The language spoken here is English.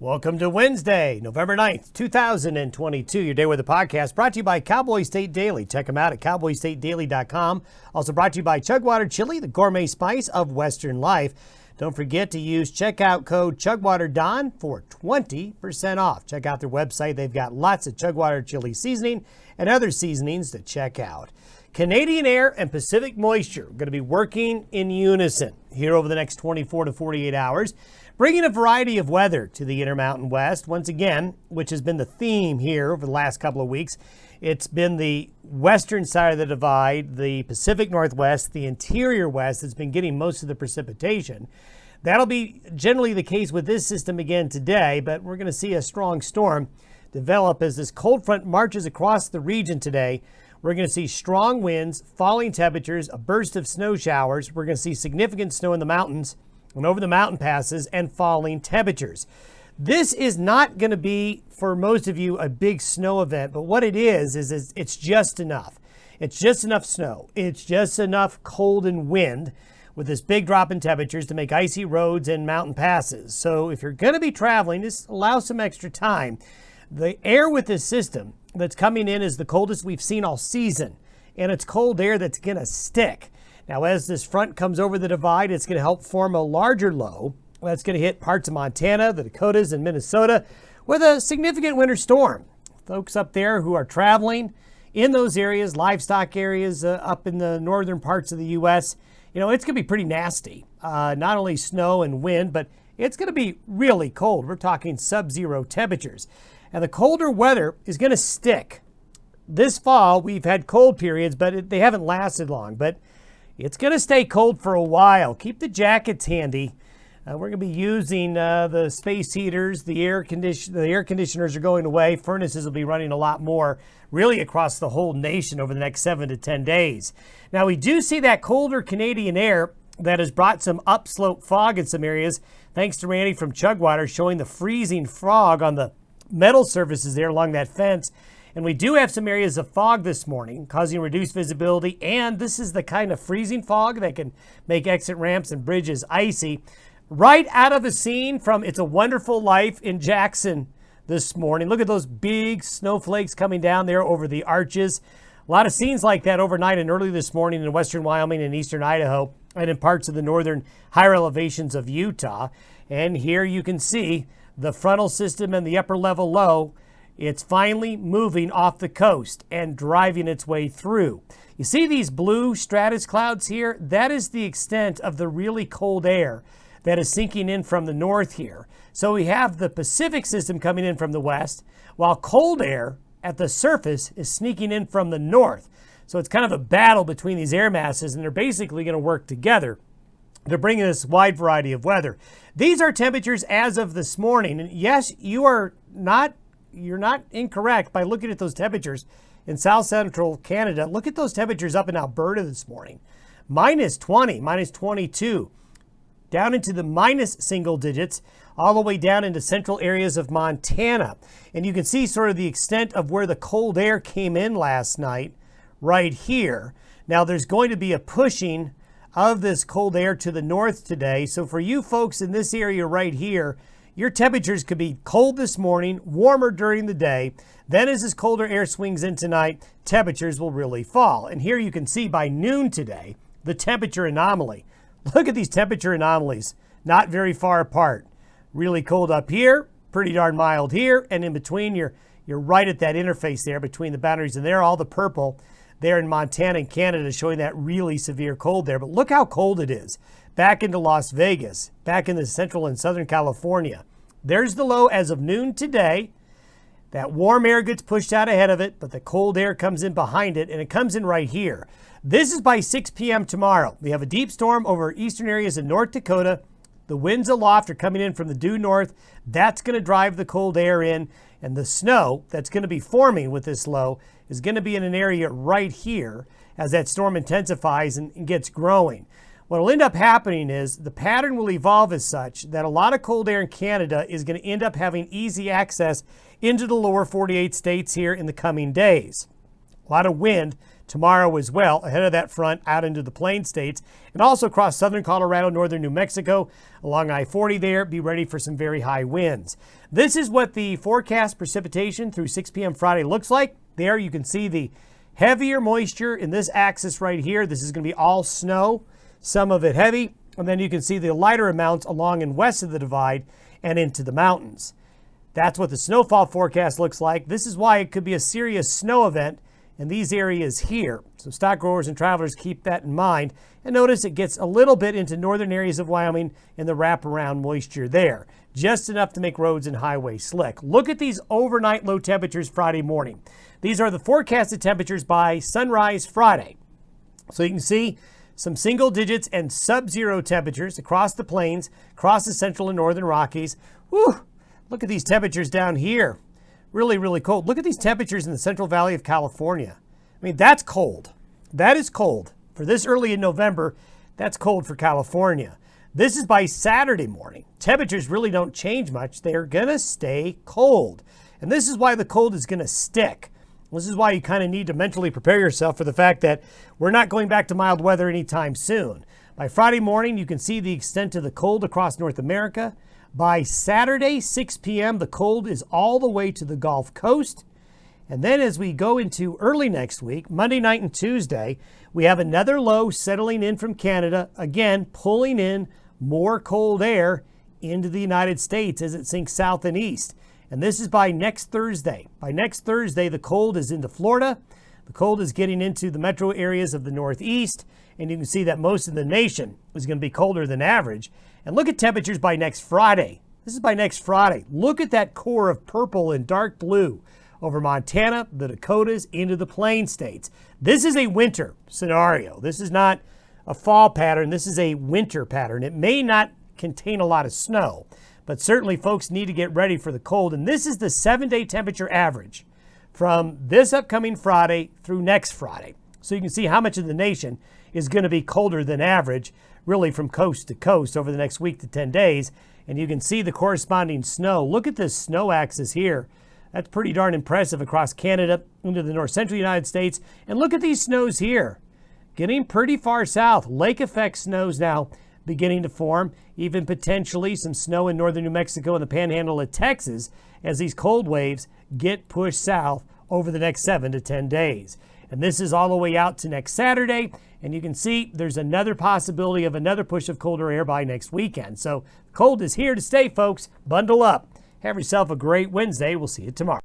Welcome to Wednesday, November 9th, 2022. Your Day with the Podcast brought to you by Cowboy State Daily. Check them out at cowboystatedaily.com. Also brought to you by Chugwater Chili, the gourmet spice of Western life. Don't forget to use checkout code ChugwaterDon for 20% off. Check out their website. They've got lots of Chugwater Chili seasoning and other seasonings to check out. Canadian air and Pacific moisture are going to be working in unison here over the next 24 to 48 hours, bringing a variety of weather to the Intermountain West. Once again, which has been the theme here over the last couple of weeks, it's been the western side of the divide, the Pacific Northwest, the interior West that's been getting most of the precipitation. That'll be generally the case with this system again today, but we're going to see a strong storm develop as this cold front marches across the region today. We're going to see strong winds, falling temperatures, a burst of snow showers. We're going to see significant snow in the mountains and over the mountain passes, and falling temperatures. This is not going to be, for most of you, a big snow event, but what it is it's just enough. It's just enough snow. It's just enough cold and wind with this big drop in temperatures to make icy roads and mountain passes. So if you're going to be traveling, just allow some extra time. The air with this system that's coming in is the coldest we've seen all season, and it's cold air that's going to stick. Now, as this front comes over the divide, it's going to help form a larger low that's going to hit parts of Montana, the Dakotas, and Minnesota with a significant winter storm. Folks up there who are traveling in those areas, livestock areas up in the northern parts of the U.S., it's going to be pretty nasty. Not only snow and wind, but it's going to be really cold. We're talking sub-zero temperatures. And the colder weather is going to stick. This fall, we've had cold periods, but they haven't lasted long. But it's going to stay cold for a while. Keep the jackets handy. We're going to be using the space heaters. The air conditioners are going away. Furnaces will be running a lot more, really across the whole nation over the next 7 to 10 days. Now, we do see that colder Canadian air that has brought some upslope fog in some areas. Thanks to Randy from Chugwater showing the freezing fog on the metal surfaces there along that fence. And we do have some areas of fog this morning, causing reduced visibility. And this is the kind of freezing fog that can make exit ramps and bridges icy. Right out of a scene from It's a Wonderful Life in Jackson this morning. Look at those big snowflakes coming down there over the arches. A lot of scenes like that overnight and early this morning in western Wyoming and eastern Idaho and in parts of the northern higher elevations of Utah. And here you can see the frontal system and the upper level low. It's finally moving off the coast and driving its way through. You see these blue stratus clouds here? That is the extent of the really cold air that is sinking in from the north here. So we have the Pacific system coming in from the west, while cold air at the surface is sneaking in from the north. So it's kind of a battle between these air masses, and they're basically going to work together. They're bringing us a wide variety of weather. These are temperatures as of this morning. And yes, you're not incorrect by looking at those temperatures in south central Canada. Look at those temperatures up in Alberta this morning. Minus 20, minus 22, down into the minus single digits, all the way down into central areas of Montana. And you can see sort of the extent of where the cold air came in last night right here. Now there's going to be a pushing of this cold air to the north today. So for you folks in this area right here, your temperatures could be cold this morning, warmer during the day. Then as this colder air swings in tonight, temperatures will really fall. And here you can see by noon today, the temperature anomaly. Look at these temperature anomalies, not very far apart. Really cold up here, pretty darn mild here, and in between you're right at that interface there between the boundaries, and there all the purple there in Montana and Canada showing that really severe cold there. But look how cold it is. Back into Las Vegas, back into central and southern California. There's the low as of noon today. That warm air gets pushed out ahead of it, but the cold air comes in behind it, and it comes in right here. This is by 6 p.m. tomorrow. We have a deep storm over eastern areas in North Dakota. The winds aloft are coming in from the due north. That's going to drive the cold air in, and the snow that's going to be forming with this low is going to be in an area right here as that storm intensifies and gets growing. What will end up happening is the pattern will evolve as such that a lot of cold air in Canada is going to end up having easy access into the lower 48 states here in the coming days. A lot of wind tomorrow as well, ahead of that front out into the Plain States, and also across southern Colorado, northern New Mexico, along I-40 there. Be ready for some very high winds. This is what the forecast precipitation through 6 p.m. Friday looks like. There you can see the heavier moisture in this axis right here. This is going to be all snow, some of it heavy, and then you can see the lighter amounts along and west of the divide and into the mountains. That's what the snowfall forecast looks like. This is why it could be a serious snow event in these areas here. So stock growers and travelers keep that in mind. And notice it gets a little bit into northern areas of Wyoming and the wraparound moisture there. Just enough to make roads and highways slick. Look at these overnight low temperatures Friday morning. These are the forecasted temperatures by sunrise Friday. So you can see some single digits and sub-zero temperatures across the plains, across the central and northern Rockies. Whew! Look at these temperatures down here. Really, really cold. Look at these temperatures in the Central Valley of California. I mean, that's cold. That is cold. For this early in November, that's cold for California. This is by Saturday morning. Temperatures really don't change much. They're going to stay cold. And this is why the cold is going to stick. This is why you kind of need to mentally prepare yourself for the fact that we're not going back to mild weather anytime soon. By Friday morning, you can see the extent of the cold across North America. By Saturday, 6 p.m., the cold is all the way to the Gulf Coast. And then as we go into early next week, Monday night and Tuesday, we have another low settling in from Canada, again, pulling in more cold air into the United States as it sinks south and east. And this is by next Thursday. By next Thursday, the cold is into Florida. The cold is getting into the metro areas of the Northeast. And you can see that most of the nation is going to be colder than average. And look at temperatures by next Friday. This is by next Friday. Look at that core of purple and dark blue over Montana, the Dakotas, into the Plain States. This is a winter scenario. This is not a fall pattern. This is a winter pattern. It may not contain a lot of snow, but certainly folks need to get ready for the cold. And this is the 7-day temperature average from this upcoming Friday through next Friday. So you can see how much of the nation is going to be colder than average, really from coast to coast over the next week to 10 days. And you can see the corresponding snow. Look at this snow axis here. That's pretty darn impressive across Canada into the north central United States. And look at these snows here, getting pretty far south. Lake effect snows now beginning to form, even potentially some snow in northern New Mexico and the panhandle of Texas as these cold waves get pushed south over the next 7 to 10 days. And this is all the way out to next Saturday. And you can see there's another possibility of another push of colder air by next weekend. So cold is here to stay, folks. Bundle up. Have yourself a great Wednesday. We'll see you tomorrow.